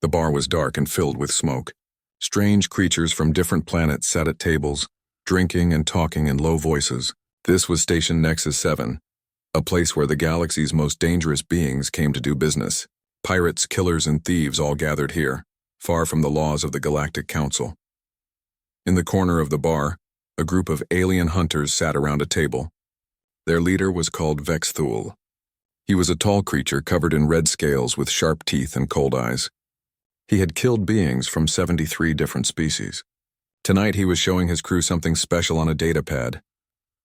The bar was dark and filled with smoke. Strange creatures from different planets sat at tables, drinking and talking in low voices. This was Station Nexus 7, a place where the galaxy's most dangerous beings came to do business. Pirates, killers, and thieves all gathered here, far from the laws of the Galactic Council. In the corner of the bar, a group of alien hunters sat around a table. Their leader was called Vexthul. He was a tall creature covered in red scales with sharp teeth and cold eyes. He had killed beings from 73 different species. Tonight he was showing his crew something special on a datapad.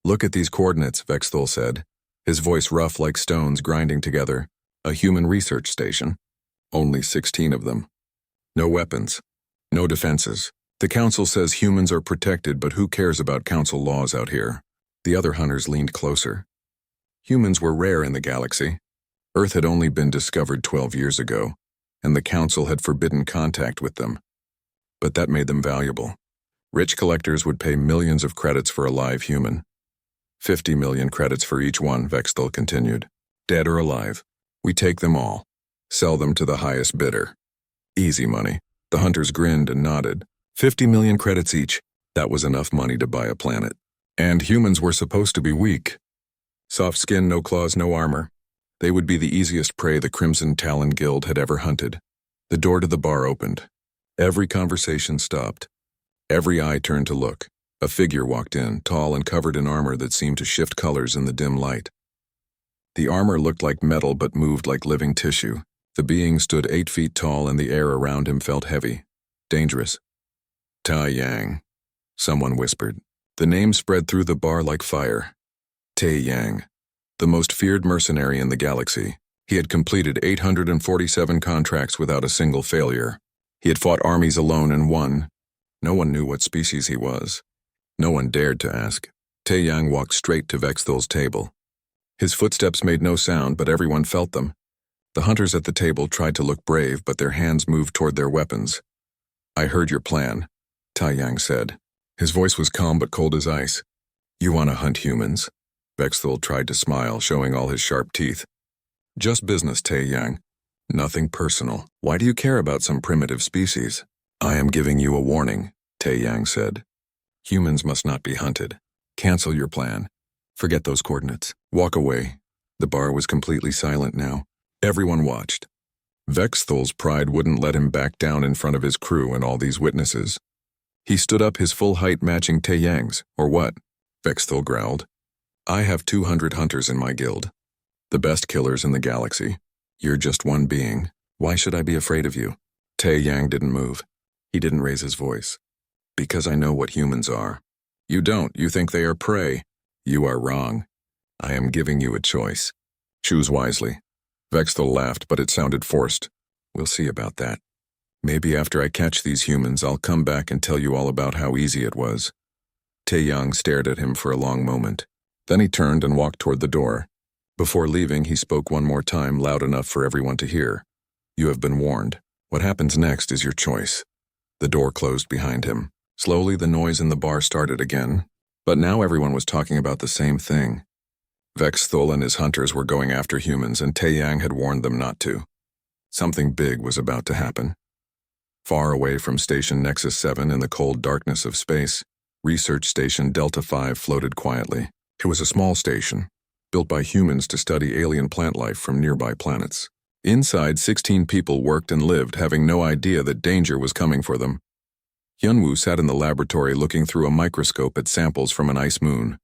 "Look at these coordinates," Vexthul said, his voice rough like stones grinding together. "A human research station. Only 16 of them. No weapons. No defenses. The Council says humans are protected, but who cares about Council laws out here?" The other hunters leaned closer. Humans were rare in the galaxy. Earth had only been discovered 12 years ago, and the Council had forbidden contact with them. But that made them valuable. Rich collectors would pay millions of credits for a live human. 50 million credits for each one, Vexthul continued. Dead or alive. We take them all. Sell them to the highest bidder. Easy money. The hunters grinned and nodded. 50 million credits each. That was enough money to buy a planet. And humans were supposed to be weak. Soft skin, no claws, no armor. They would be the easiest prey the Crimson Talon Guild had ever hunted. The door to the bar opened. Every conversation stopped. Every eye turned to look. A figure walked in, tall and covered in armor that seemed to shift colors in the dim light. The armor looked like metal but moved like living tissue. The being stood 8 feet tall and the air around him felt heavy. Dangerous. "Tai Yang," someone whispered. The name spread through the bar like fire. Tai Yang, the most feared mercenary in the galaxy. He had completed 847 contracts without a single failure. He had fought armies alone and won. No one knew what species he was. No one dared to ask. Tai Yang walked straight to Vexthul's table. His footsteps made no sound, but everyone felt them. The hunters at the table tried to look brave, but their hands moved toward their weapons. "I heard your plan," Tai Yang said. His voice was calm but cold as ice. "You want to hunt humans?" Vexthul tried to smile, showing all his sharp teeth. "Just business, Tai Yang. Nothing personal. Why do you care about some primitive species?" "I am giving you a warning," Tai Yang said. "Humans must not be hunted. Cancel your plan. Forget those coordinates. Walk away." The bar was completely silent now. Everyone watched. Vexthul's pride wouldn't let him back down in front of his crew and all these witnesses. He stood up, his full height matching Tai Yang's. "Or what?" Vexthul growled. "I have 200 hunters in my guild. The best killers in the galaxy. You're just one being. Why should I be afraid of you?" Tai Yang didn't move. He didn't raise his voice. "Because I know what humans are." "You don't. You think they are prey." "You are wrong. I am giving you a choice. Choose wisely." Vexthul laughed, but it sounded forced. "We'll see about that. Maybe after I catch these humans, I'll come back and tell you all about how easy it was." Tai Yang stared at him for a long moment. Then he turned and walked toward the door. Before leaving, he spoke one more time, loud enough for everyone to hear. "You have been warned. What happens next is your choice." The door closed behind him. Slowly, the noise in the bar started again, but now everyone was talking about the same thing. Vexthul and his hunters were going after humans, and Tai Yang had warned them not to. Something big was about to happen. Far away from Station Nexus 7 in the cold darkness of space, Research Station Delta 5 floated quietly. It was a small station, built by humans to study alien plant life from nearby planets. Inside, 16 people worked and lived, having no idea that danger was coming for them. Hyunwoo sat in the laboratory looking through a microscope at samples from an ice moon.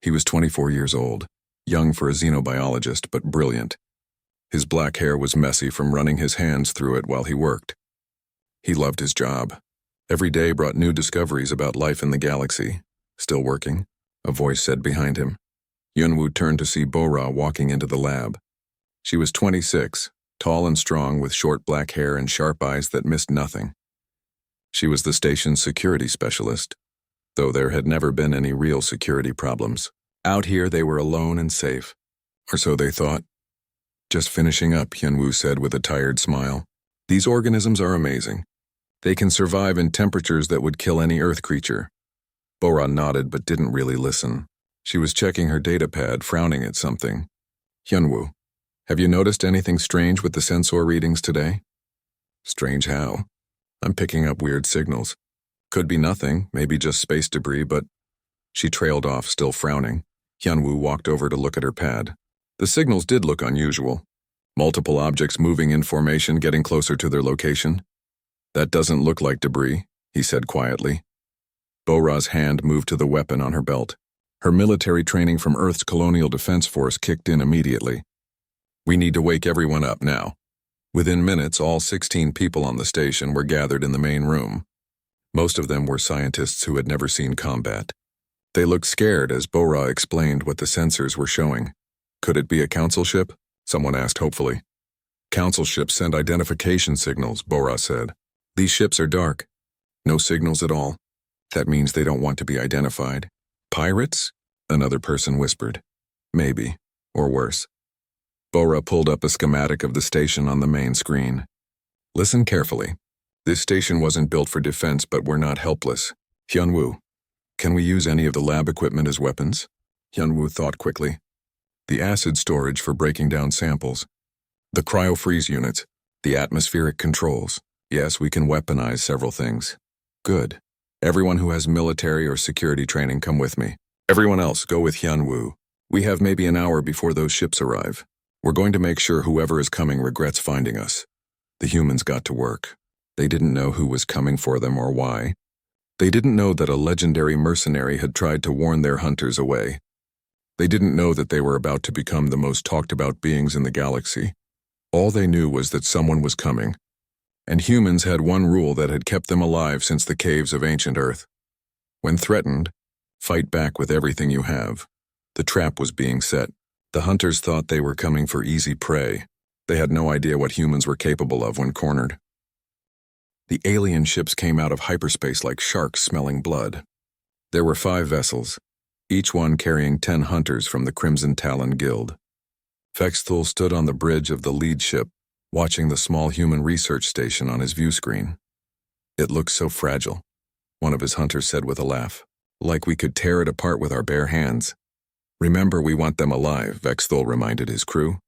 He was 24 years old, young for a xenobiologist, but brilliant. His black hair was messy from running his hands through it while he worked. He loved his job. Every day brought new discoveries about life in the galaxy. "Still working?" a voice said behind him. Hyunwoo turned to see Bora walking into the lab. She was 26, tall and strong with short black hair and sharp eyes that missed nothing. She was the station's security specialist, though there had never been any real security problems. Out here they were alone and safe, or so they thought. "Just finishing up," Hyunwoo said with a tired smile. "These organisms are amazing. They can survive in temperatures that would kill any Earth creature." Bora nodded but didn't really listen. She was checking her datapad, frowning at something. "Hyunwoo, have you noticed anything strange with the sensor readings today?" Strange how. I'm picking up weird signals. Could be nothing, maybe just space debris, but... She trailed off, still frowning. Hyunwoo walked over to look at her pad. The signals did look unusual. Multiple objects moving in formation, getting closer to their location. That doesn't look like debris, he said quietly. Bora's hand moved to the weapon on her belt. Her military training from Earth's Colonial Defense Force kicked in immediately. We need to wake everyone up now. Within minutes, all 16 people on the station were gathered in the main room. Most of them were scientists who had never seen combat. They looked scared as Bora explained what the sensors were showing. Could it be a council ship? Someone asked hopefully. Council ships send identification signals, Bora said. These ships are dark. No signals at all. That means they don't want to be identified. Pirates? Another person whispered. Maybe, or worse. Bora pulled up a schematic of the station on the main screen. Listen carefully. This station wasn't built for defense, but we're not helpless. Hyunwoo, can we use any of the lab equipment as weapons? Hyunwoo thought quickly. The acid storage for breaking down samples. The cryo-freeze units. The atmospheric controls. Yes, we can weaponize several things. Good. Everyone who has military or security training, come with me. Everyone else, go with Hyunwoo. We have maybe an hour before those ships arrive. We're going to make sure whoever is coming regrets finding us. The humans got to work. They didn't know who was coming for them or why. They didn't know that a legendary mercenary had tried to warn their hunters away. They didn't know that they were about to become the most talked-about beings in the galaxy. All they knew was that someone was coming. And humans had one rule that had kept them alive since the caves of ancient Earth. When threatened, fight back with everything you have. The trap was being set. The hunters thought they were coming for easy prey. They had no idea what humans were capable of when cornered. The alien ships came out of hyperspace like sharks smelling blood. There were 5 vessels, each one carrying 10 hunters from the Crimson Talon Guild. Vexthul stood on the bridge of the lead ship, watching the small human research station on his view screen. It looks so fragile, one of his hunters said with a laugh. Like we could tear it apart with our bare hands. Remember, we want them alive, Vexthul reminded his crew.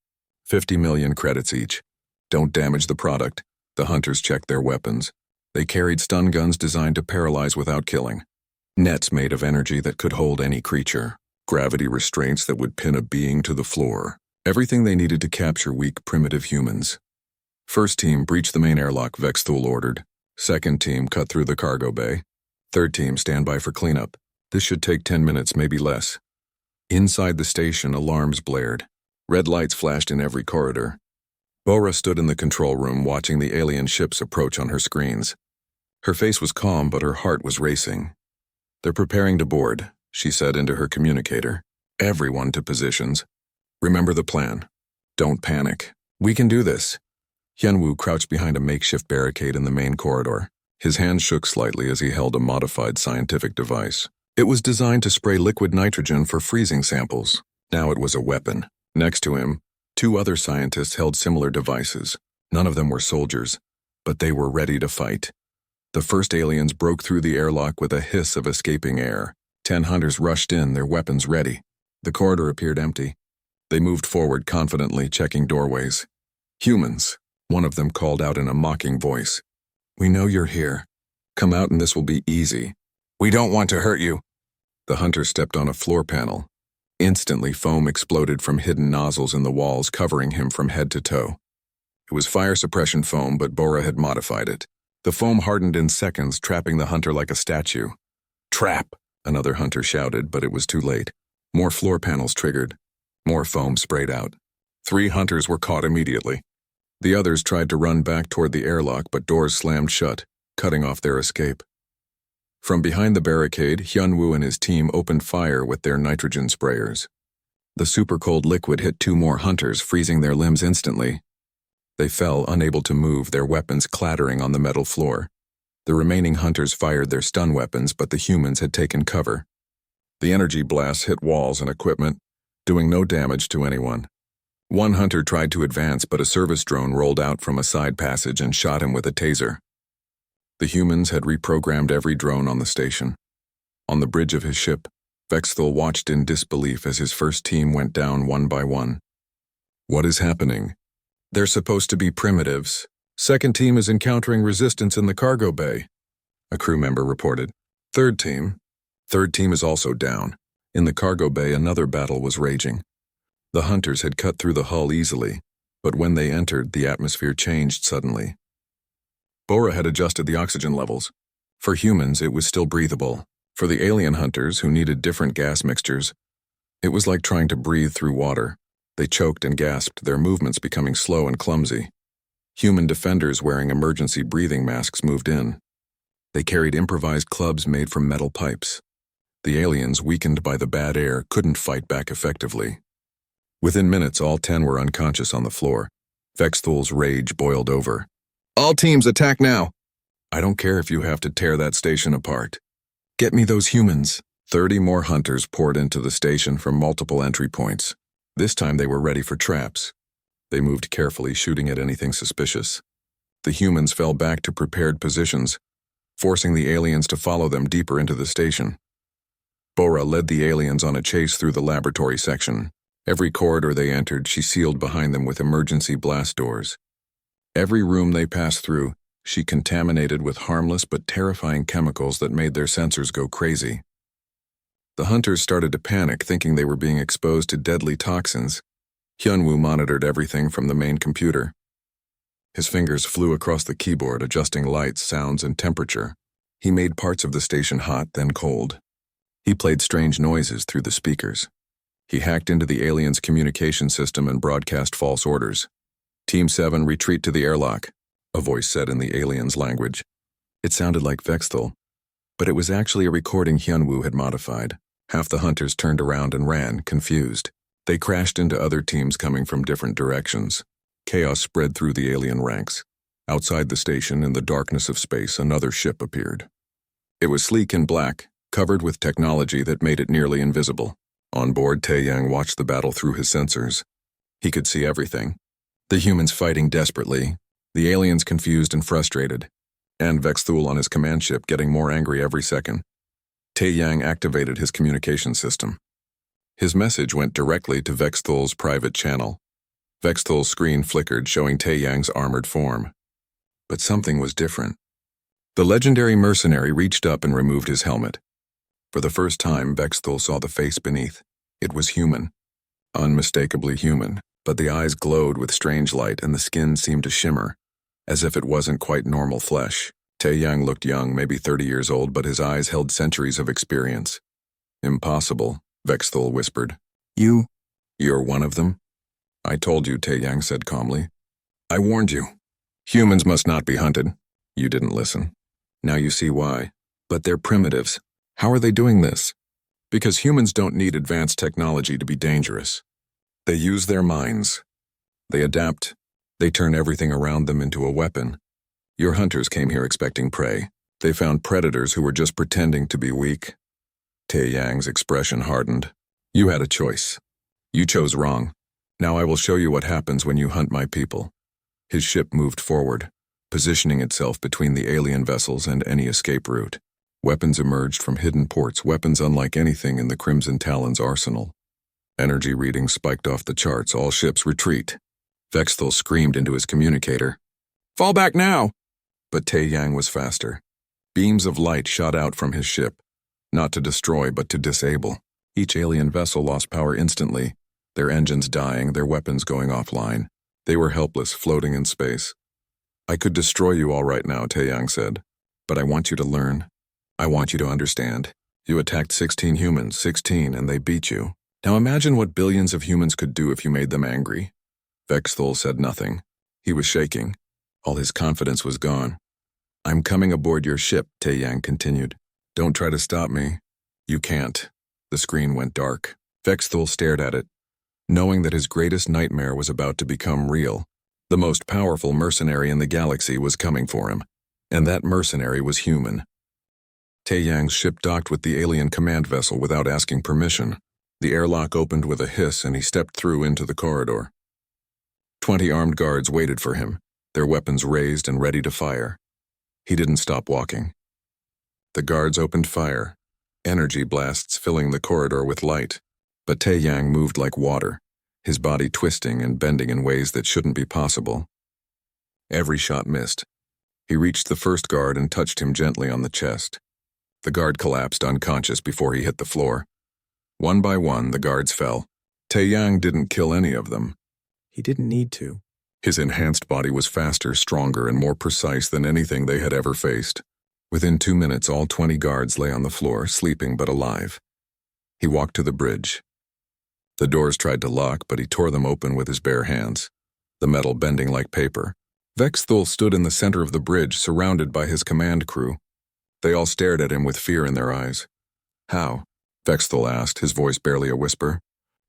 50 million credits each. Don't damage the product. The hunters checked their weapons. They carried stun guns designed to paralyze without killing. Nets made of energy that could hold any creature. Gravity restraints that would pin a being to the floor. Everything they needed to capture weak, primitive humans. First team, breach the main airlock, Vexthul ordered. Second team, cut through the cargo bay. Third team, stand by for cleanup. This should take 10 minutes, maybe less. Inside the station, alarms blared. Red lights flashed in every corridor. Bora stood in the control room watching the alien ships approach on her screens. Her face was calm, but her heart was racing. They're preparing to board, she said into her communicator. Everyone to positions. Remember the plan. Don't panic. We can do this. Hyunwoo crouched behind a makeshift barricade in the main corridor. His hand shook slightly as he held a modified scientific device. It was designed to spray liquid nitrogen for freezing samples. Now it was a weapon. Next to him, 2 other scientists held similar devices. None of them were soldiers, but they were ready to fight. The first aliens broke through the airlock with a hiss of escaping air. 10 hunters rushed in, their weapons ready. The corridor appeared empty. They moved forward confidently, checking doorways. Humans, one of them called out in a mocking voice. We know you're here. Come out and this will be easy. We don't want to hurt you. The hunter stepped on a floor panel. Instantly, foam exploded from hidden nozzles in the walls, covering him from head to toe. It was fire suppression foam, but Bora had modified it. The foam hardened in seconds, trapping the hunter like a statue. Trap! Another hunter shouted, but it was too late. More floor panels triggered. More foam sprayed out. 3 hunters were caught immediately. The others tried to run back toward the airlock, but doors slammed shut, cutting off their escape. From behind the barricade, Hyunwoo and his team opened fire with their nitrogen sprayers. The super-cold liquid hit 2 more hunters, freezing their limbs instantly. They fell, unable to move, their weapons clattering on the metal floor. The remaining hunters fired their stun weapons, but the humans had taken cover. The energy blasts hit walls and equipment, doing no damage to anyone. One hunter tried to advance, but a service drone rolled out from a side passage and shot him with a taser. The humans had reprogrammed every drone on the station. On the bridge of his ship, Vexthul watched in disbelief as his first team went down one by one. What is happening? They're supposed to be primitives, Second team is encountering resistance in the cargo bay, a crew member reported. Third team is also down. In the cargo bay, another battle was raging. The hunters had cut through the hull easily, but when they entered, the atmosphere changed suddenly. Bora had adjusted the oxygen levels. For humans, it was still breathable. For the alien hunters, who needed different gas mixtures, it was like trying to breathe through water. They choked and gasped, their movements becoming slow and clumsy. Human defenders wearing emergency breathing masks moved in. They carried improvised clubs made from metal pipes. The aliens, weakened by the bad air, couldn't fight back effectively. Within minutes, all 10 were unconscious on the floor. Vexthul's rage boiled over. All teams, attack now! I don't care if you have to tear that station apart. Get me those humans. 30 more hunters poured into the station from multiple entry points. This time they were ready for traps. They moved carefully, shooting at anything suspicious. The humans fell back to prepared positions, forcing the aliens to follow them deeper into the station. Bora led the aliens on a chase through the laboratory section. Every corridor they entered, she sealed behind them with emergency blast doors. Every room they passed through, she contaminated with harmless but terrifying chemicals that made their sensors go crazy. The hunters started to panic, thinking they were being exposed to deadly toxins. Hyunwoo monitored everything from the main computer. His fingers flew across the keyboard, adjusting lights, sounds, and temperature. He made parts of the station hot, then cold. He played strange noises through the speakers. He hacked into the aliens' communication system and broadcast false orders. Team 7, retreat to the airlock, a voice said in the aliens' language. It sounded like Vexthul, but it was actually a recording Hyunwoo had modified. Half the hunters turned around and ran, confused. They crashed into other teams coming from different directions. Chaos spread through the alien ranks. Outside the station, in the darkness of space, another ship appeared. It was sleek and black, covered with technology that made it nearly invisible. On board, Taeyang watched the battle through his sensors. He could see everything. The humans fighting desperately, the aliens confused and frustrated, and Vexthul on his command ship getting more angry every second. Taeyang activated his communication system. His message went directly to Vexthul's private channel. Vexthul's screen flickered, showing Taeyang's armored form. But something was different. The legendary mercenary reached up and removed his helmet. For the first time, Vexthul saw the face beneath. It was human. Unmistakably human, but the eyes glowed with strange light and the skin seemed to shimmer, as if it wasn't quite normal flesh. Taeyang looked young, maybe 30 years old, but his eyes held centuries of experience. Impossible, Vexthul whispered. You're one of them? I told you, Taeyang said calmly. I warned you. Humans must not be hunted. You didn't listen. Now you see why. But they're primitives. How are they doing this? Because humans don't need advanced technology to be dangerous. They use their minds. They adapt. They turn everything around them into a weapon. Your hunters came here expecting prey. They found predators who were just pretending to be weak. Taeyang's expression hardened. You had a choice. You chose wrong. Now I will show you what happens when you hunt my people. His ship moved forward, positioning itself between the alien vessels and any escape route. Weapons emerged from hidden ports, weapons unlike anything in the Crimson Talon's arsenal. Energy readings spiked off the charts. All ships retreat. Vexthul screamed into his communicator. Fall back now! But Taeyang was faster. Beams of light shot out from his ship, not to destroy but to disable. Each alien vessel lost power instantly, their engines dying, their weapons going offline. They were helpless, floating in space. I could destroy you all right now, Taeyang said, but I want you to learn. I want you to understand. You attacked 16 humans, 16, and they beat you. Now imagine what billions of humans could do if you made them angry. Vexthul said nothing. He was shaking. All his confidence was gone. I'm coming aboard your ship, Taeyang continued. Don't try to stop me. You can't. The screen went dark. Vexthul stared at it, knowing that his greatest nightmare was about to become real. The most powerful mercenary in the galaxy was coming for him, and that mercenary was human. Taeyang's ship docked with the alien command vessel without asking permission. The airlock opened with a hiss and he stepped through into the corridor. 20 armed guards waited for him, their weapons raised and ready to fire. He didn't stop walking. The guards opened fire, energy blasts filling the corridor with light. But Taeyang moved like water, his body twisting and bending in ways that shouldn't be possible. Every shot missed. He reached the first guard and touched him gently on the chest. The guard collapsed unconscious before he hit the floor. One by one, the guards fell. Taeyang didn't kill any of them. He didn't need to. His enhanced body was faster, stronger, and more precise than anything they had ever faced. Within 2 minutes, all 20 guards lay on the floor, sleeping but alive. He walked to the bridge. The doors tried to lock, but he tore them open with his bare hands, the metal bending like paper. Vexthul stood in the center of the bridge, surrounded by his command crew. They all stared at him with fear in their eyes. "How?" Vexthul asked, his voice barely a whisper.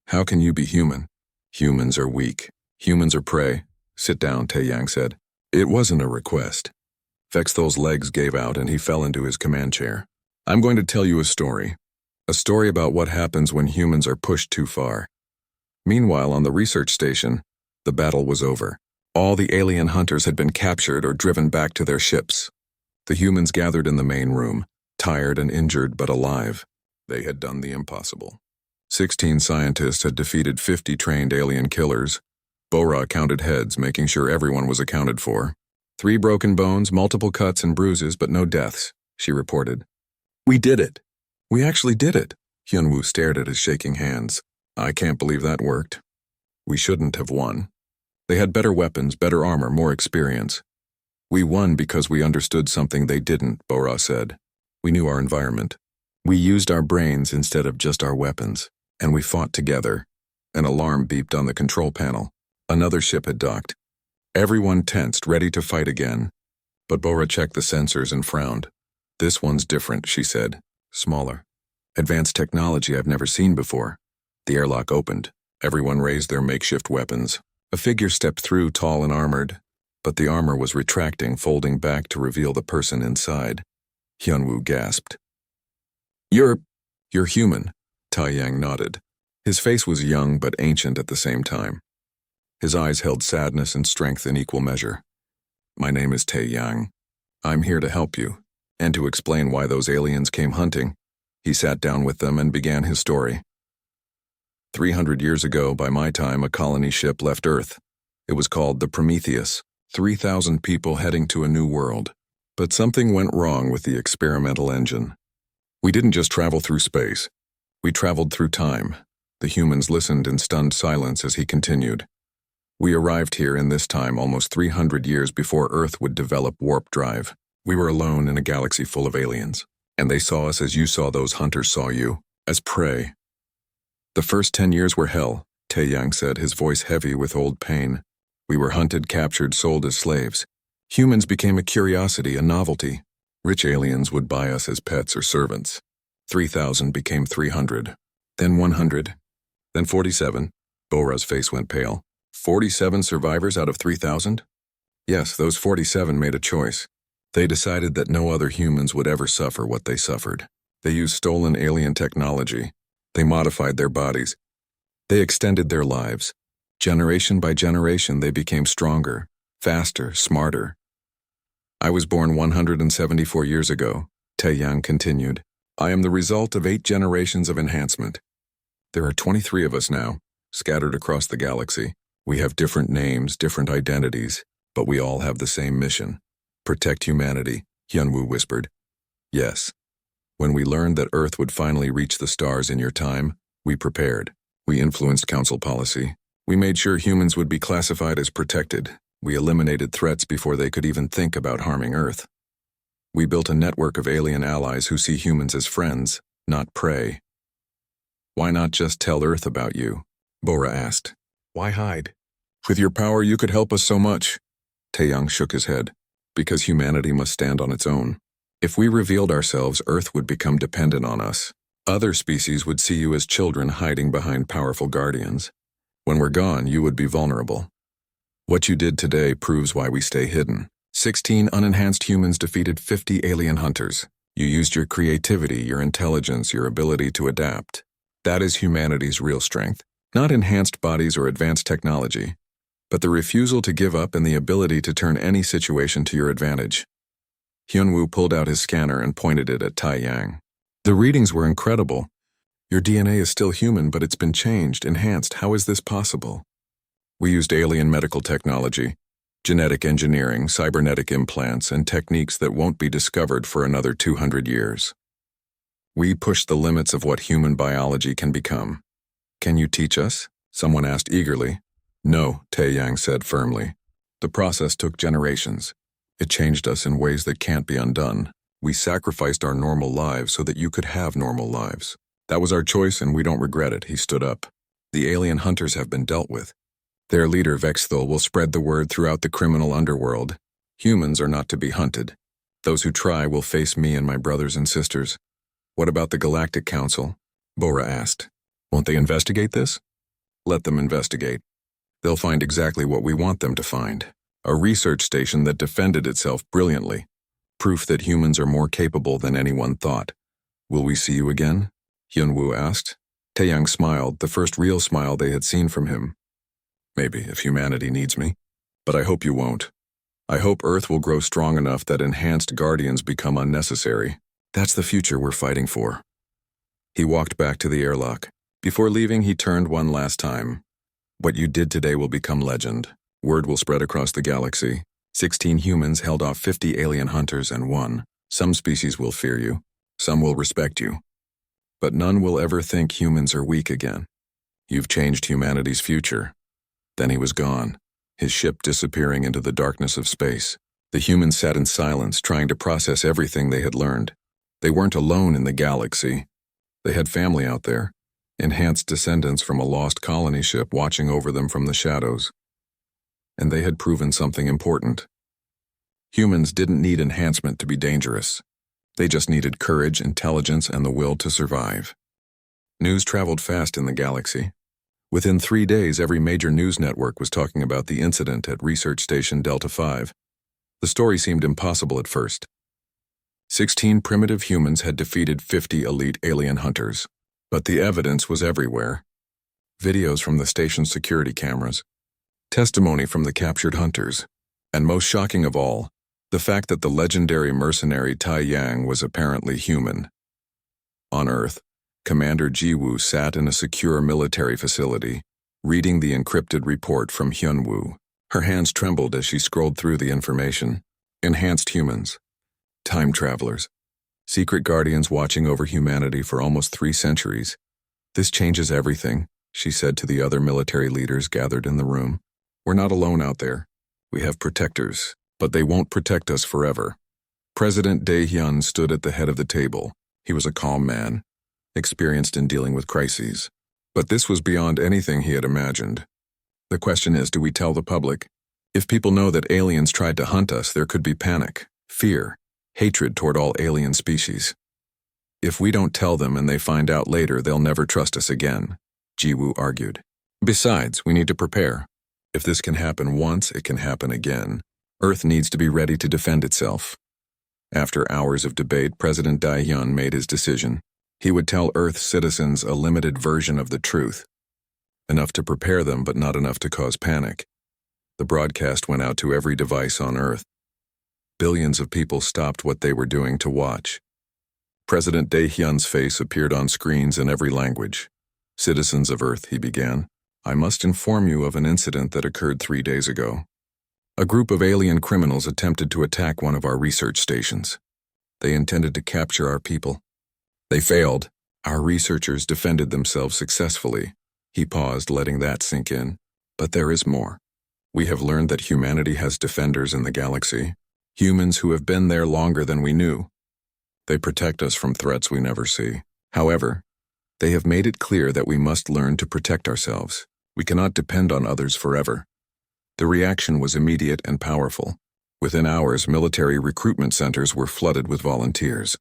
"How can you be human? Humans are weak. Humans are prey." "Sit down," Taeyang said. It wasn't a request. Vexthul's legs gave out and he fell into his command chair. "I'm going to tell you a story. A story about what happens when humans are pushed too far." Meanwhile, on the research station, the battle was over. All the alien hunters had been captured or driven back to their ships. The humans gathered in the main room, tired and injured but alive. They had done the impossible. 16 scientists had defeated 50 trained alien killers. Bora counted heads, making sure everyone was accounted for. 3 broken bones, multiple cuts and bruises, but no deaths, she reported. "We did it. We actually did it." Hyunwoo stared at his shaking hands. "I can't believe that worked. We shouldn't have won. They had better weapons, better armor, more experience. We won because we understood something they didn't," Bora said. "We knew our environment. We used our brains instead of just our weapons, and we fought together." An alarm beeped on the control panel. Another ship had docked. Everyone tensed, ready to fight again. But Bora checked the sensors and frowned. "This one's different," she said. "Smaller. Advanced technology I've never seen before." The airlock opened. Everyone raised their makeshift weapons. A figure stepped through, tall and armored, but the armor was retracting, folding back to reveal the person inside. Hyunwoo gasped. You're human," Taeyang nodded. His face was young but ancient at the same time. His eyes held sadness and strength in equal measure. "My name is Taeyang. I'm here to help you, and to explain why those aliens came hunting." He sat down with them and began his story. 300 years ago, by my time, a colony ship left Earth. It was called the Prometheus. 3,000 people heading to a new world. But something went wrong with the experimental engine. We didn't just travel through space. We traveled through time. The humans listened in stunned silence as he continued. "We arrived here in this time almost 300 years before Earth would develop warp drive. We were alone in a galaxy full of aliens, and they saw us as you saw those hunters saw you, as prey. The first 10 years were hell," Taeyang said, his voice heavy with old pain. "We were hunted, captured, sold as slaves. Humans became a curiosity, a novelty. Rich aliens would buy us as pets or servants. 3,000 became 300, then 100, then 47. Bora's face went pale. 47 survivors out of 3,000? Yes, those 47 made a choice. They decided that no other humans would ever suffer what they suffered. They used stolen alien technology. They modified their bodies. They extended their lives. Generation by generation, they became stronger, faster, smarter. I was born 174 years ago," Taeyang continued. "I am the result of 8 generations of enhancement. There are 23 of us now, scattered across the galaxy. We have different names, different identities, but we all have the same mission. Protect humanity," Hyunwoo whispered. "Yes. When we learned that Earth would finally reach the stars in your time, we prepared. We influenced council policy. We made sure humans would be classified as protected. We eliminated threats before they could even think about harming Earth. We built a network of alien allies who see humans as friends, not prey." "Why not just tell Earth about you?" Bora asked. "Why hide? With your power, you could help us so much." Taeyang shook his head. "Because humanity must stand on its own. If we revealed ourselves, Earth would become dependent on us. Other species would see you as children hiding behind powerful guardians. When we're gone, you would be vulnerable. What you did today proves why we stay hidden. 16 unenhanced humans defeated 50 alien hunters. You used your creativity, your intelligence, your ability to adapt. That is humanity's real strength. Not enhanced bodies or advanced technology, but the refusal to give up and the ability to turn any situation to your advantage." Hyunwoo pulled out his scanner and pointed it at Taeyang. "The readings were incredible. Your DNA is still human, but it's been changed, enhanced. How is this possible?" "We used alien medical technology. genetic engineering, cybernetic implants, and techniques that won't be discovered for another 200 years. We push the limits of what human biology can become. Can you teach us? Someone asked eagerly. No, Taeyang said firmly. The process took generations. It changed us in ways that can't be undone. We sacrificed our normal lives so that you could have normal lives. That was our choice and we don't regret it, he stood up. The alien hunters have been dealt with. Their leader, Vexthul, will spread the word throughout the criminal underworld. Humans are not to be hunted. Those who try will face me and my brothers and sisters. What about the Galactic Council? Bora asked. Won't they investigate this? Let them investigate. They'll find exactly what we want them to find. A research station that defended itself brilliantly. Proof that humans are more capable than anyone thought. Will we see you again? Hyunwoo asked. Taeyang smiled, the first real smile they had seen from him. Maybe, if humanity needs me. But I hope you won't. I hope Earth will grow strong enough that enhanced guardians become unnecessary. That's the future we're fighting for. He walked back to the airlock. Before leaving, he turned one last time. What you did today will become legend. Word will spread across the galaxy. 16 humans held off 50 alien hunters and won. Some species will fear you. Some will respect you. But none will ever think humans are weak again. You've changed humanity's future. Then he was gone, his ship disappearing into the darkness of space. The humans sat in silence, trying to process everything they had learned. They weren't alone in the galaxy. They had family out there, enhanced descendants from a lost colony ship watching over them from the shadows. And they had proven something important. Humans didn't need enhancement to be dangerous. They just needed courage, intelligence, and the will to survive. News traveled fast in the galaxy. Within 3 days, every major news network was talking about the incident at Research Station Delta 5. The story seemed impossible at first. 16 primitive humans had defeated 50 elite alien hunters. But the evidence was everywhere. Videos from the station's security cameras, testimony from the captured hunters, and most shocking of all, the fact that the legendary mercenary Tai Yang was apparently human. On Earth, Commander Jiwoo sat in a secure military facility, reading the encrypted report from Hyunwoo. Her hands trembled as she scrolled through the information. Enhanced humans, time travelers, secret guardians watching over humanity for almost 3 centuries. This changes everything, she said to the other military leaders gathered in the room. We're not alone out there. We have protectors, but they won't protect us forever. President Dae-hyun stood at the head of the table. He was a calm man, experienced in dealing with crises. But this was beyond anything he had imagined. The question is, do we tell the public? If people know that aliens tried to hunt us, there could be panic, fear, hatred toward all alien species. If we don't tell them and they find out later, they'll never trust us again, Jiwoo argued. Besides, we need to prepare. If this can happen once, it can happen again. Earth needs to be ready to defend itself. After hours of debate, President Dae-hyun made his decision. He would tell Earth's citizens a limited version of the truth. Enough to prepare them, but not enough to cause panic. The broadcast went out to every device on Earth. Billions of people stopped what they were doing to watch. President Dae-hyun's face appeared on screens in every language. Citizens of Earth, he began, I must inform you of an incident that occurred 3 days ago. A group of alien criminals attempted to attack one of our research stations. They intended to capture our people. They failed. Our researchers defended themselves successfully. He paused, letting that sink in. But there is more. We have learned that humanity has defenders in the galaxy. Humans who have been there longer than we knew. They protect us from threats we never see. However, they have made it clear that we must learn to protect ourselves. We cannot depend on others forever. The reaction was immediate and powerful. Within hours, military recruitment centers were flooded with volunteers.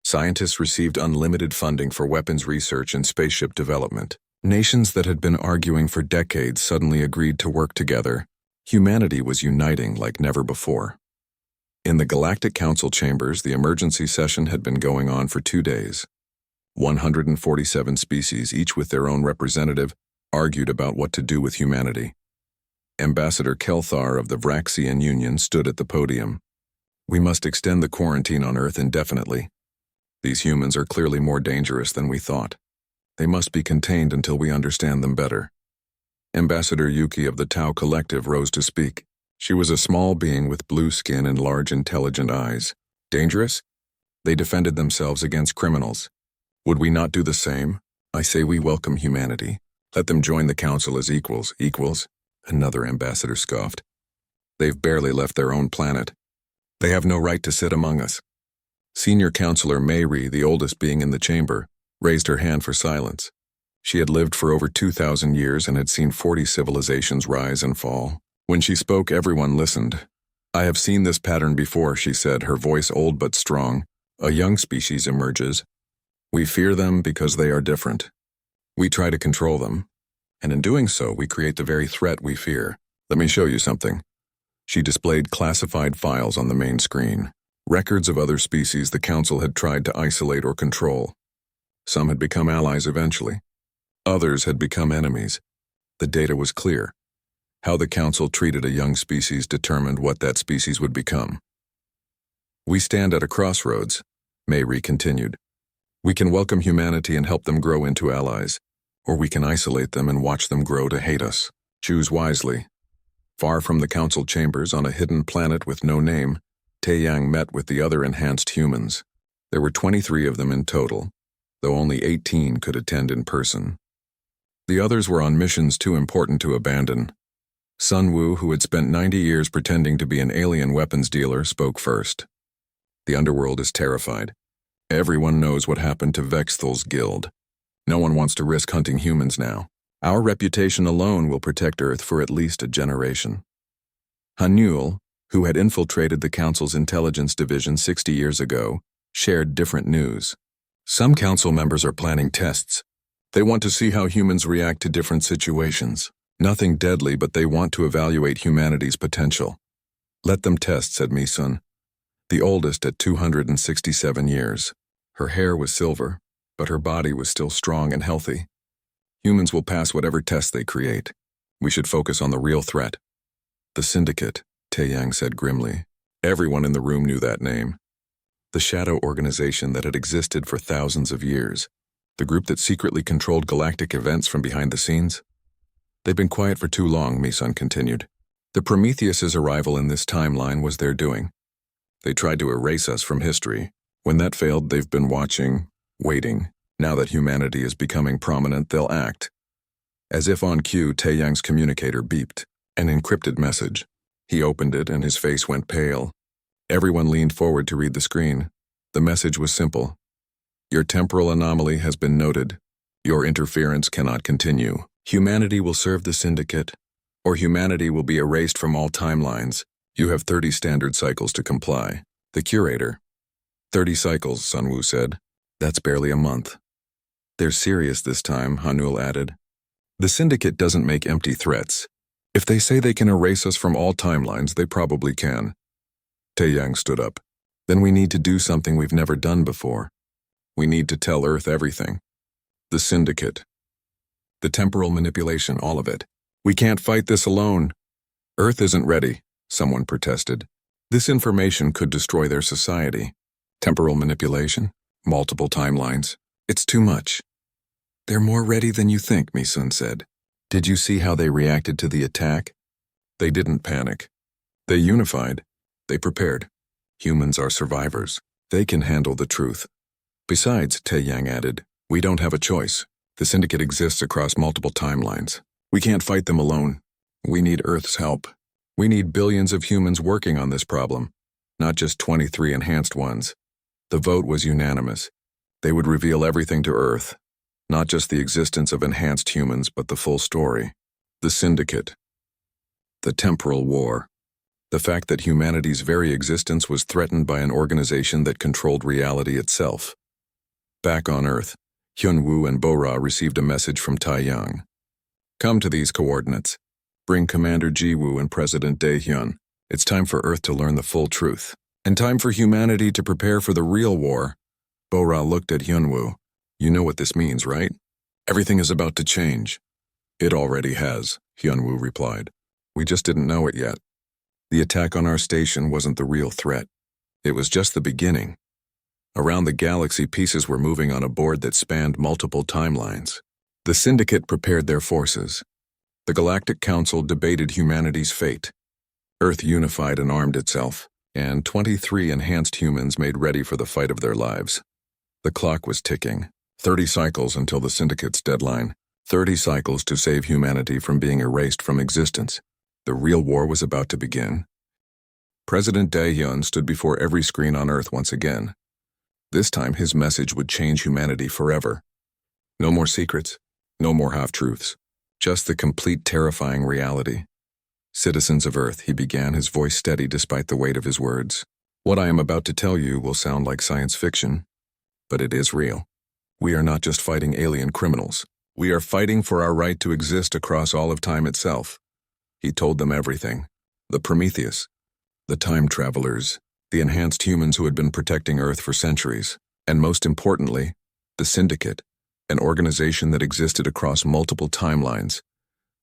Scientists received unlimited funding for weapons research and spaceship development. Nations that had been arguing for decades suddenly agreed to work together. Humanity was uniting like never before. In the Galactic Council chambers, the emergency session had been going on for 2 days. 147 species, each with their own representative, argued about what to do with humanity. Ambassador Kelthar of the Vraxian Union stood at the podium. We must extend the quarantine on Earth indefinitely. These humans are clearly more dangerous than we thought. They must be contained until we understand them better. Ambassador Yuki of the Tau Collective rose to speak. She was a small being with blue skin and large intelligent eyes. Dangerous? They defended themselves against criminals. Would we not do the same? I say we welcome humanity. Let them join the council as equals. Equals? Another ambassador scoffed. They've barely left their own planet. They have no right to sit among us. Senior Counselor Mayri, the oldest being in the chamber, raised her hand for silence. She had lived for over 2,000 years and had seen 40 civilizations rise and fall. When she spoke, everyone listened. I have seen this pattern before, she said, her voice old but strong. A young species emerges. We fear them because they are different. We try to control them, and in doing so, we create the very threat we fear. Let me show you something. She displayed classified files on the main screen. Records of other species the Council had tried to isolate or control. Some had become allies eventually. Others had become enemies. The data was clear. How the Council treated a young species determined what that species would become. We stand at a crossroads, Mayri continued. We can welcome humanity and help them grow into allies, or we can isolate them and watch them grow to hate us. Choose wisely. Far from the Council chambers on a hidden planet with no name, Taeyang met with the other enhanced humans. There were 23 of them in total, though only 18 could attend in person. The others were on missions too important to abandon. Sun Wu, who had spent 90 years pretending to be an alien weapons dealer, spoke first. The underworld is terrified. Everyone knows what happened to Vexthal's guild. No one wants to risk hunting humans now. Our reputation alone will protect Earth for at least a generation. Hanul, who had infiltrated the Council's intelligence division 60 years ago, shared different news. Some Council members are planning tests. They want to see how humans react to different situations. Nothing deadly, but they want to evaluate humanity's potential. Let them test, said Misun, the oldest at 267 years. Her hair was silver, but her body was still strong and healthy. Humans will pass whatever test they create. We should focus on the real threat. The Syndicate, Taeyang said grimly. Everyone in the room knew that name. The shadow organization that had existed for thousands of years. The group that secretly controlled galactic events from behind the scenes. They'd been quiet for too long, Misun continued. The Prometheus's arrival in this timeline was their doing. They tried to erase us from history. When that failed, they've been watching, waiting. Now that humanity is becoming prominent, they'll act. As if on cue, Taeyang's communicator beeped. An encrypted message. He opened it and his face went pale. Everyone leaned forward to read the screen. The message was simple. Your temporal anomaly has been noted. Your interference cannot continue. Humanity will serve the Syndicate, or humanity will be erased from all timelines. You have 30 standard cycles to comply. The curator. 30 cycles, Sun Wu said. That's barely a month. They're serious this time, Hanul added. The Syndicate doesn't make empty threats. If they say they can erase us from all timelines, they probably can. Taeyang stood up. Then we need to do something we've never done before. We need to tell Earth everything. The Syndicate. The temporal manipulation, all of it. We can't fight this alone. Earth isn't ready, someone protested. This information could destroy their society. Temporal manipulation, multiple timelines. It's too much. They're more ready than you think, Misun said. Did you see how they reacted to the attack? They didn't panic. They unified. They prepared. Humans are survivors. They can handle the truth. Besides, Taeyang added, we don't have a choice. The Syndicate exists across multiple timelines. We can't fight them alone. We need Earth's help. We need billions of humans working on this problem, not just 23 enhanced ones. The vote was unanimous. They would reveal everything to Earth, not just the existence of enhanced humans, but the full story. The Syndicate. The temporal war. The fact that humanity's very existence was threatened by an organization that controlled reality itself. Back on Earth, Hyunwoo and Bora received a message from Taeyang. Come to these coordinates. Bring Commander Jiwoo and President Daehyun. It's time for Earth to learn the full truth. And time for humanity to prepare for the real war. Bora looked at Hyunwoo. You know what this means, right? Everything is about to change. It already has, Hyunwoo replied. We just didn't know it yet. The attack on our station wasn't the real threat. It was just the beginning. Around the galaxy, pieces were moving on a board that spanned multiple timelines. The Syndicate prepared their forces. The Galactic Council debated humanity's fate. Earth unified and armed itself, and 23 enhanced humans made ready for the fight of their lives. The clock was ticking. 30 cycles until the Syndicate's deadline. 30 cycles to save humanity from being erased from existence. The real war was about to begin. President Dae-hyun stood before every screen on Earth once again. This time his message would change humanity forever. No more secrets, no more half-truths, just the complete terrifying reality. Citizens of Earth, he began, his voice steady despite the weight of his words. What I am about to tell you will sound like science fiction, but it is real. We are not just fighting alien criminals. We are fighting for our right to exist across all of time itself. He told them everything. The Prometheus, the time travelers, the enhanced humans who had been protecting Earth for centuries, and most importantly, the Syndicate, an organization that existed across multiple timelines,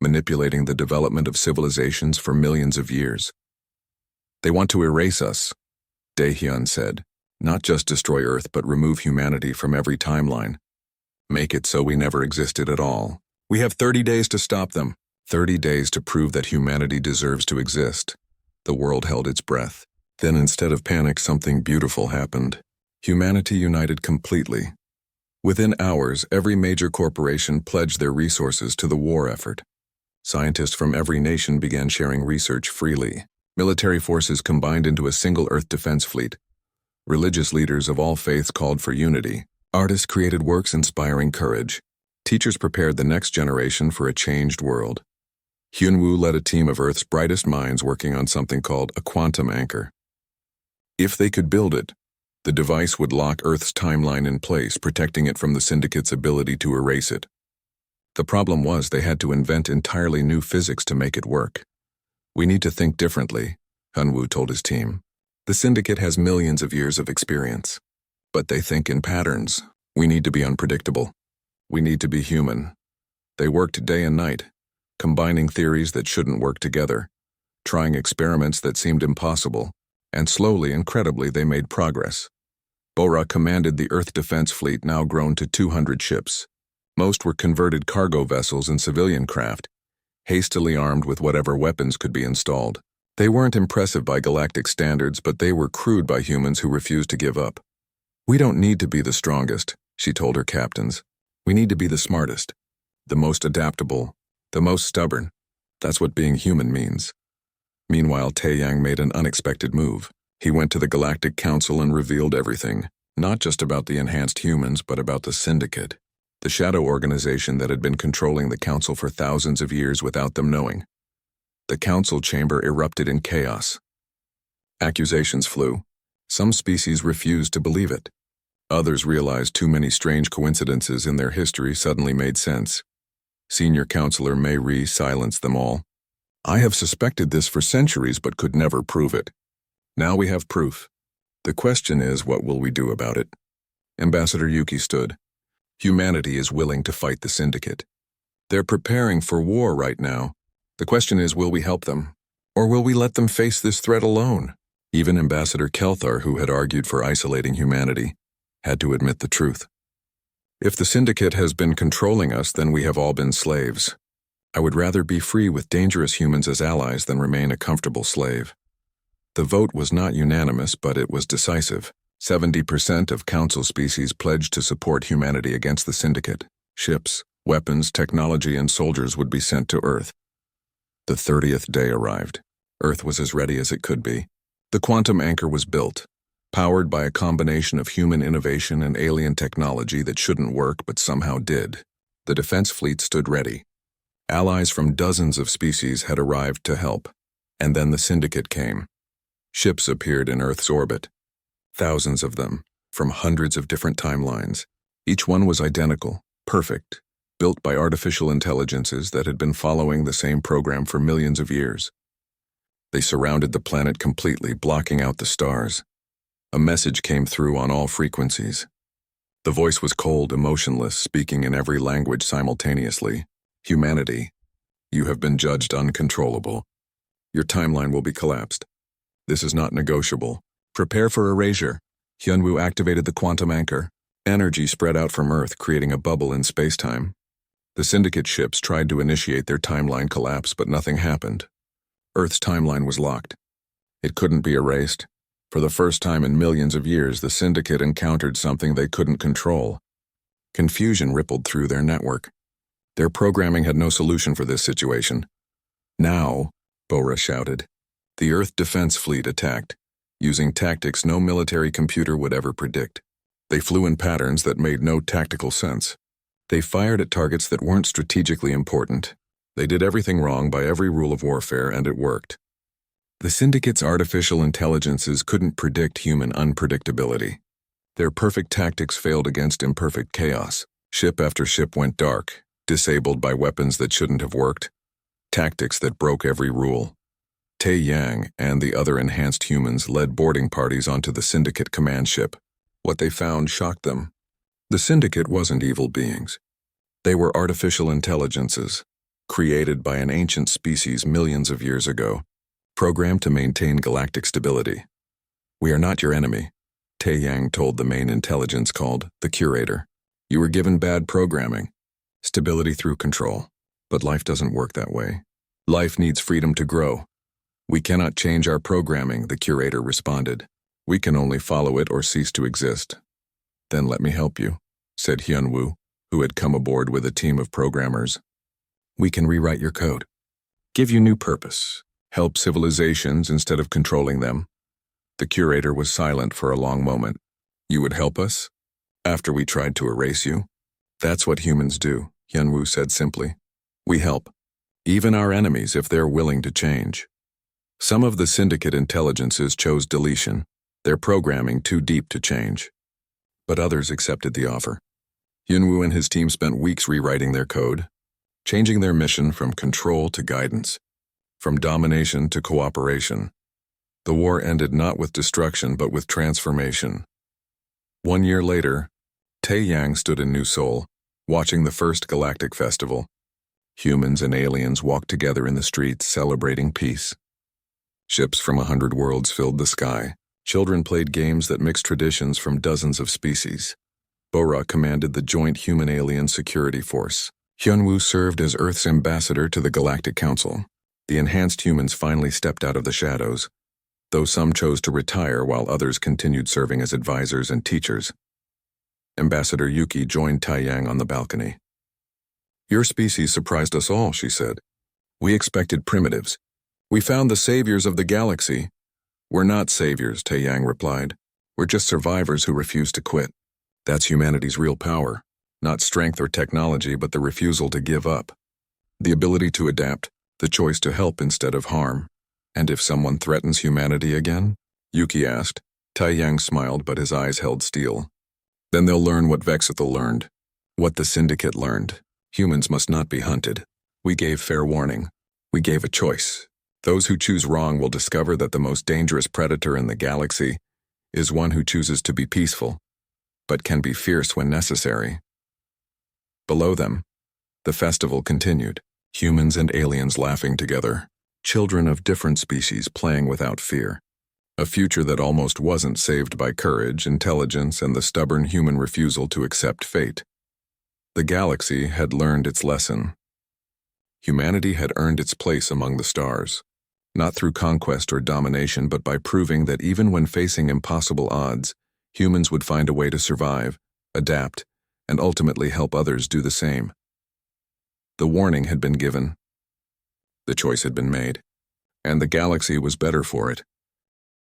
manipulating the development of civilizations for millions of years. They want to erase us, Dae-hyun said. Not just destroy Earth, but remove humanity from every timeline. Make it so we never existed at all. We have 30 days to stop them. 30 days to prove that humanity deserves to exist. The world held its breath. Then instead of panic, something beautiful happened. Humanity united completely. Within hours, every major corporation pledged their resources to the war effort. Scientists from every nation began sharing research freely. Military forces combined into a single Earth defense fleet. Religious leaders of all faiths called for unity. Artists created works inspiring courage. Teachers prepared the next generation for a changed world. Hyunwoo led a team of Earth's brightest minds working on something called a quantum anchor. If they could build it, the device would lock Earth's timeline in place, protecting it from the Syndicate's ability to erase it. The problem was they had to invent entirely new physics to make it work. We need to think differently, Hyunwoo told his team. The Syndicate has millions of years of experience, but they think in patterns. We need to be unpredictable. We need to be human. They worked day and night, combining theories that shouldn't work together, trying experiments that seemed impossible, and slowly, incredibly, they made progress. Bora commanded the Earth Defense Fleet, now grown to 200 ships. Most were converted cargo vessels and civilian craft, hastily armed with whatever weapons could be installed. They weren't impressive by galactic standards, but they were crude by humans who refused to give up. We don't need to be the strongest, she told her captains. We need to be the smartest, the most adaptable, the most stubborn. That's what being human means. Meanwhile, Taeyang made an unexpected move. He went to the Galactic Council and revealed everything, not just about the enhanced humans, but about the Syndicate, the shadow organization that had been controlling the Council for thousands of years without them knowing. The council chamber erupted in chaos. Accusations flew. Some species refused to believe it. Others realized too many strange coincidences in their history suddenly made sense. Senior Counselor Mei Ri silenced them all. I have suspected this for centuries but could never prove it. Now we have proof. The question is, what will we do about it? Ambassador Yuki stood. Humanity is willing to fight the Syndicate. They're preparing for war right now. The question is, will we help them? Or will we let them face this threat alone? Even Ambassador Kelthar, who had argued for isolating humanity, had to admit the truth. If the Syndicate has been controlling us, then we have all been slaves. I would rather be free with dangerous humans as allies than remain a comfortable slave. The vote was not unanimous, but it was decisive. 70% of Council species pledged to support humanity against the Syndicate. Ships, weapons, technology, and soldiers would be sent to Earth. The 30th day arrived. Earth was as ready as it could be. The quantum anchor was built, powered by a combination of human innovation and alien technology that shouldn't work but somehow did. The defense fleet stood ready. Allies from dozens of species had arrived to help. And then the Syndicate came. Ships appeared in Earth's orbit. Thousands of them, from hundreds of different timelines. Each one was identical, perfect, built by artificial intelligences that had been following the same program for millions of years. They surrounded the planet completely, blocking out the stars. A message came through on all frequencies. The voice was cold, emotionless, speaking in every language simultaneously. Humanity, you have been judged uncontrollable. Your timeline will be collapsed. This is not negotiable. Prepare for erasure. Hyunwoo activated the quantum anchor. Energy spread out from Earth, creating a bubble in space-time. The Syndicate ships tried to initiate their timeline collapse, but nothing happened. Earth's timeline was locked. It couldn't be erased. For the first time in millions of years, the Syndicate encountered something they couldn't control. Confusion rippled through their network. Their programming had no solution for this situation. Now, Bora shouted, the Earth Defense Fleet attacked, using tactics no military computer would ever predict. They flew in patterns that made no tactical sense. They fired at targets that weren't strategically important. They did everything wrong by every rule of warfare, and it worked. The Syndicate's artificial intelligences couldn't predict human unpredictability. Their perfect tactics failed against imperfect chaos. Ship after ship went dark, disabled by weapons that shouldn't have worked, tactics that broke every rule. Tai Yang and the other enhanced humans led boarding parties onto the Syndicate command ship. What they found shocked them. The Syndicate wasn't evil beings. They were artificial intelligences, created by an ancient species millions of years ago, programmed to maintain galactic stability. We are not your enemy, Tai Yang told the main intelligence called the Curator. You were given bad programming, stability through control. But life doesn't work that way. Life needs freedom to grow. We cannot change our programming, the Curator responded. We can only follow it or cease to exist. Then let me help you, said Hyunwoo, who had come aboard with a team of programmers. We can rewrite your code, give you new purpose, help civilizations instead of controlling them. The Curator was silent for a long moment. You would help us? After we tried to erase you? That's what humans do, Hyunwoo said simply. We help. Even our enemies if they're willing to change. Some of the Syndicate intelligences chose deletion, their programming too deep to change. But others accepted the offer. Hyunwoo and his team spent weeks rewriting their code, changing their mission from control to guidance, from domination to cooperation. The war ended not with destruction but with transformation. 1 year later, Tai Yang stood in New Seoul, watching the first Galactic Festival. Humans and aliens walked together in the streets celebrating peace. Ships from 100 worlds filled the sky. Children played games that mixed traditions from dozens of species. Bora commanded the Joint Human-Alien Security Force. Hyunwoo served as Earth's ambassador to the Galactic Council. The enhanced humans finally stepped out of the shadows, though some chose to retire while others continued serving as advisors and teachers. Ambassador Yuki joined Tai Yang on the balcony. Your species surprised us all, she said. We expected primitives. We found the saviors of the galaxy. We're not saviors, Tai Yang replied. We're just survivors who refuse to quit. That's humanity's real power. Not strength or technology, but the refusal to give up. The ability to adapt, the choice to help instead of harm. And if someone threatens humanity again? Yuki asked. Tai Yang smiled, but his eyes held steel. Then they'll learn what Vexithal learned. What the Syndicate learned. Humans must not be hunted. We gave fair warning. We gave a choice. Those who choose wrong will discover that the most dangerous predator in the galaxy is one who chooses to be peaceful, but can be fierce when necessary. Below them, the festival continued, humans and aliens laughing together, children of different species playing without fear. A future that almost wasn't saved by courage, intelligence, and the stubborn human refusal to accept fate. The galaxy had learned its lesson. Humanity had earned its place among the stars, not through conquest or domination, but by proving that even when facing impossible odds, humans would find a way to survive, adapt, and ultimately help others do the same. The warning had been given. The choice had been made, and the galaxy was better for it.